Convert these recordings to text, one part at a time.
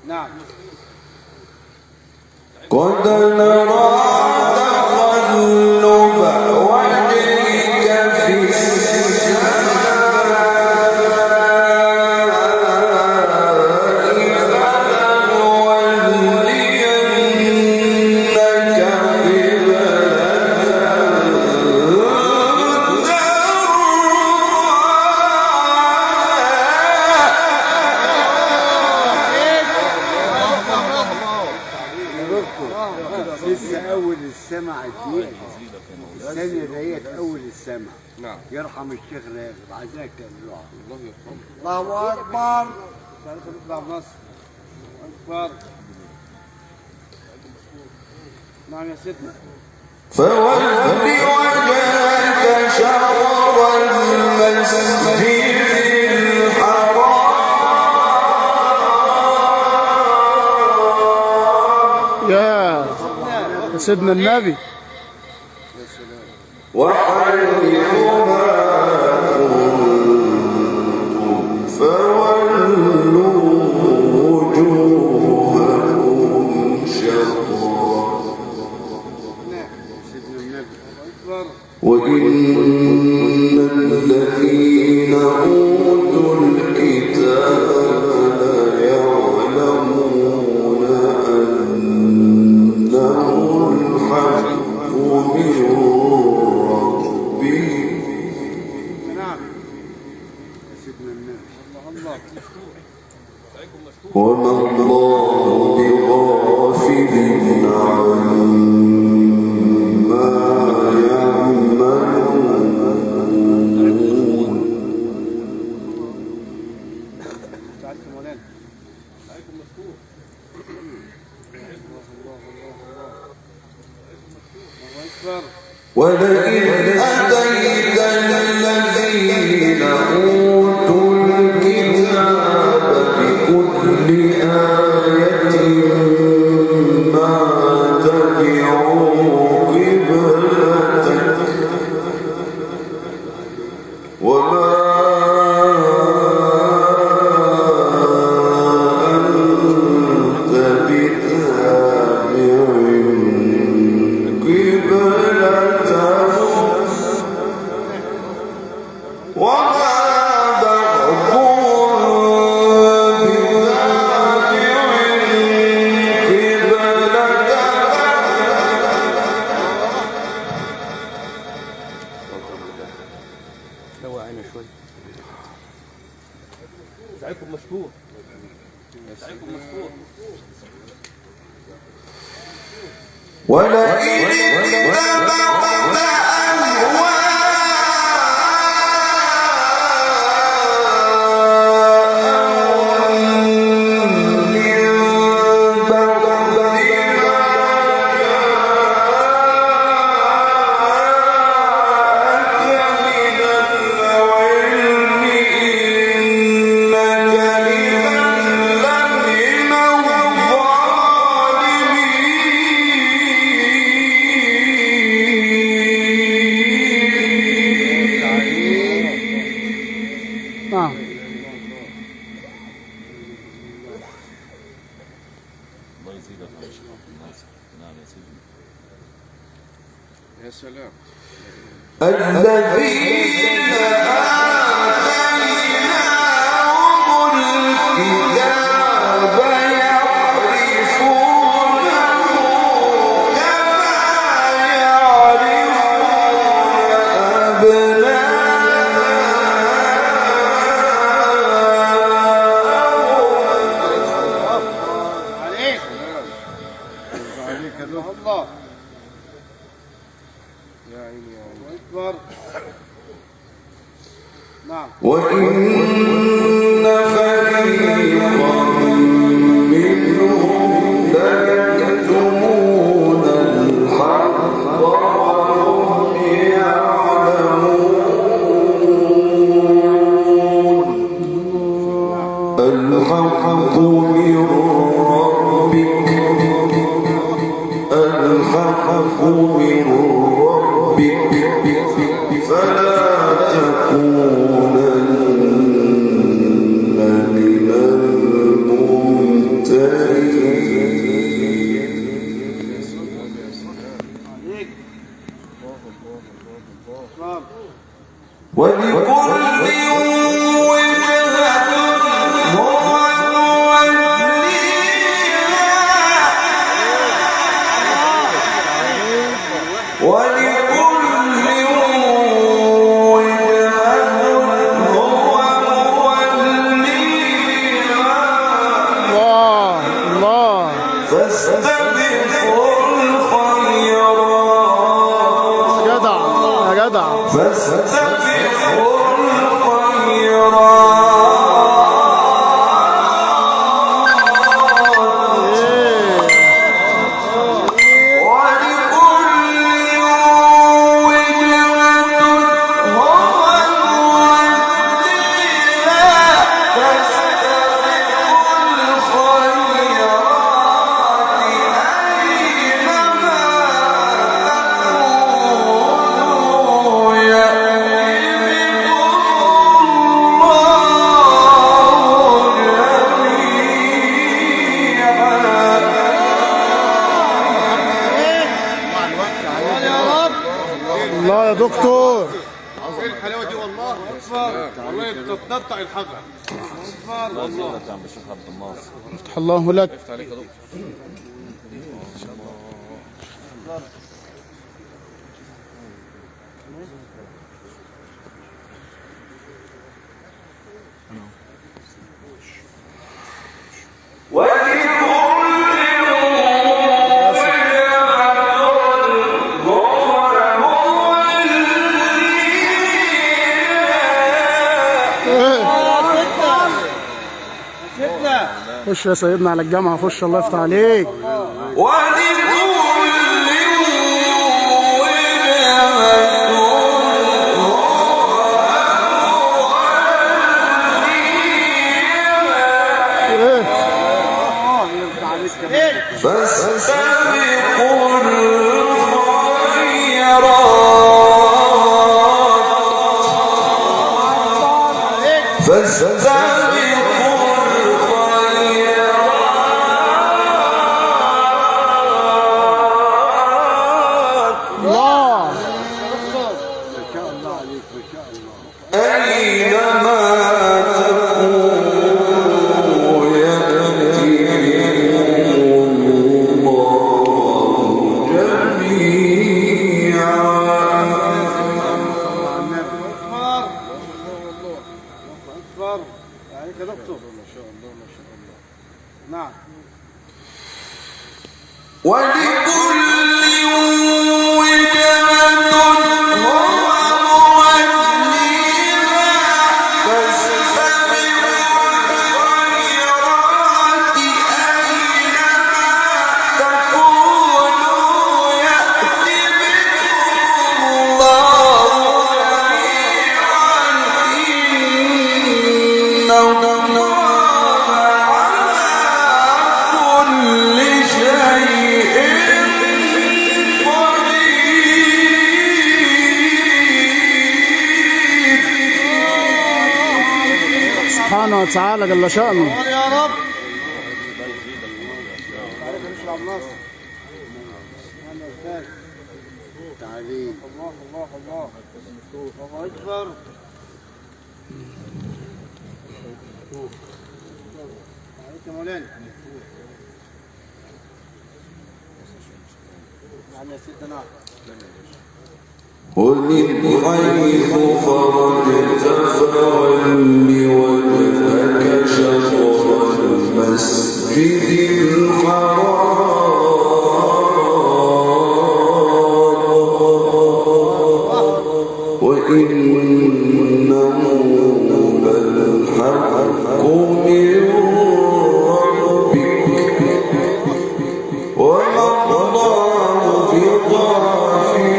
نعم. قد نرى تقلب وجهك في لسه اول السمع الدقيقه الثانيه ديت اول السمع. نعم. يرحم الشيخ راغب، عايزاك تعملوها. الله يرحمه. الله اكبر. تطلع مصر اكبر. نعم يا سيدنا. فول وجهك شطر المسجد الحرام يا سيدنا النبي وحيثما كنتم فولوا وجوهكم شطرا وإن الذين أوتوا الكتاب ليعلمون أنه الحق من ربهم وما الله بغافل عما يعملون. ولئن أتيت الذين أوتوا الكتاب بكل آية ما تبعوا قبلتك وما أنت بتابع قبلتهم وما بعضهم بتابع قبلة سوى عينه شوي. سعيكم مشكور. سعيكم مشكور. ولئن اتبعت أهواءهم من بعد ما جاءك من العلم إنك إذا لمن الظالمين. نعم. الله يزيدك يا شيخ عبد الناصر. نعم يا سيدي. يا سلام. الذين آتيناهم الكتاب يعرفونه كما يعرفون عليك الله. يا عيني يا عيني. اكبر. نعم. وإن فريقا منهم ليكتمون الحق وهم يعلمون. الحق من ربك الحق من ربك فلا تكونن عليك. أكبر. ولكل وجهة هو موليها ولكل وجهة هو موليها الله الله فاستبقوا الخيرات جدع يا جدع فاستبقوا الله يا دكتور. ايه الحلاوه دي والله. اكبر. والله بتتنطع الحجر. اكبر والله. عم بشيخ عبد الناصر. افتح الله لك. افتح عليك يا دكتور. خش يا سيدنا على الجامعة، خش الله يفتح عليك. فاستبقوا الخيرات الله ما شاء الله عليك ما شاء الله. أينما تكونوا يأتي بكم الله جميعا. اكبر. عليك يا دكتور. ما شاء الله ما شاء الله. نعم. ولكل وجهة هو موليها فاستبقوا الخيرات أينما تكونوا يأتي بكم الله جميعا إن الله على كل شيء سبحانه وتعالى جل شأنه. يا رب. عليك يا باشا عبد الناصر. انا استاذ. تعالي. الله الله الله. الله اكبر. عليك يا مولانا. نعم يا سيدنا. ومن حيث خرجت فول وجهك شطر المسجد الحرام وإنه للحق من ربك وما الله بغافل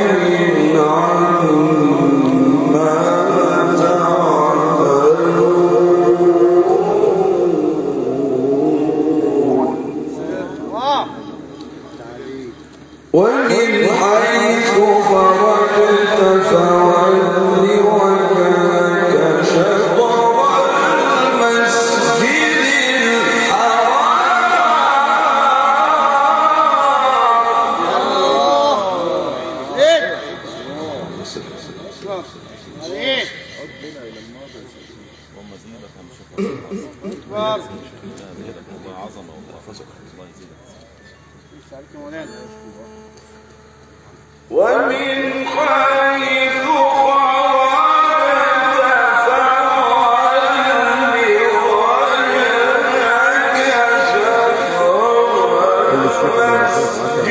عما تعملون. ومن حيث خرجت فول وجهك شطر المسجد الحرام عظمه والله فشخ الله يزيدك. ليش عليك يا مولانا؟ ومن حيث خرجت فولي وجهك شطر المسجد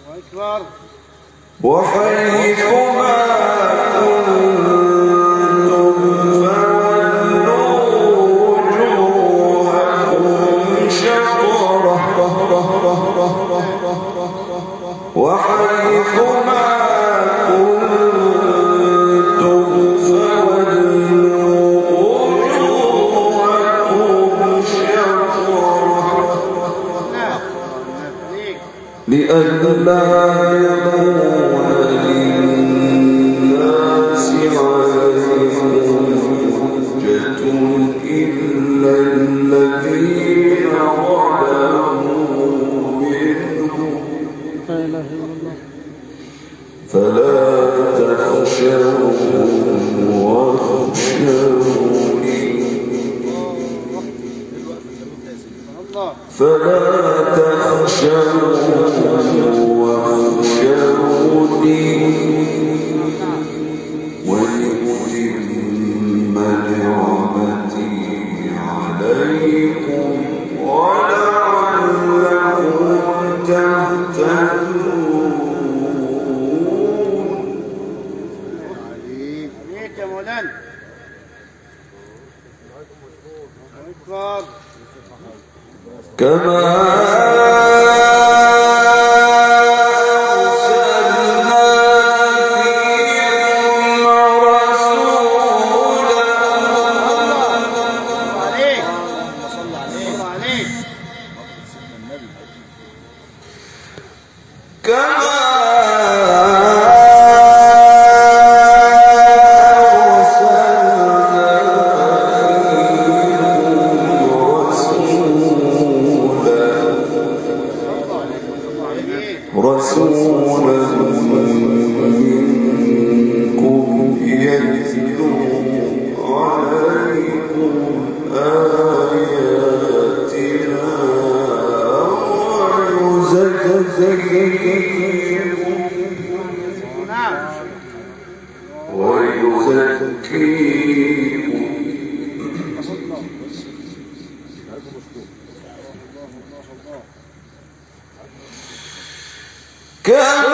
الله أكبر. وحيثما كنتم فولوا وجوهكم شطره وحيثما كنتم فولوا وجوهكم شطره لئلا يكون للناس عليكم حجة إلا الذين ظلموا منهم لا إله إلا الله. فلا تخشوهم واخشوني الله. فلا تخشوهم واخشوني ولأتم نعمتي عليكم ولعلكم تهتدون. عليك يا مولانا. الله أكبر. كما أرسلنا فيكم رسولا عليك. صلى عليك. كما رسولا منكم يتلو عليكم آياتنا ويزكيكم كما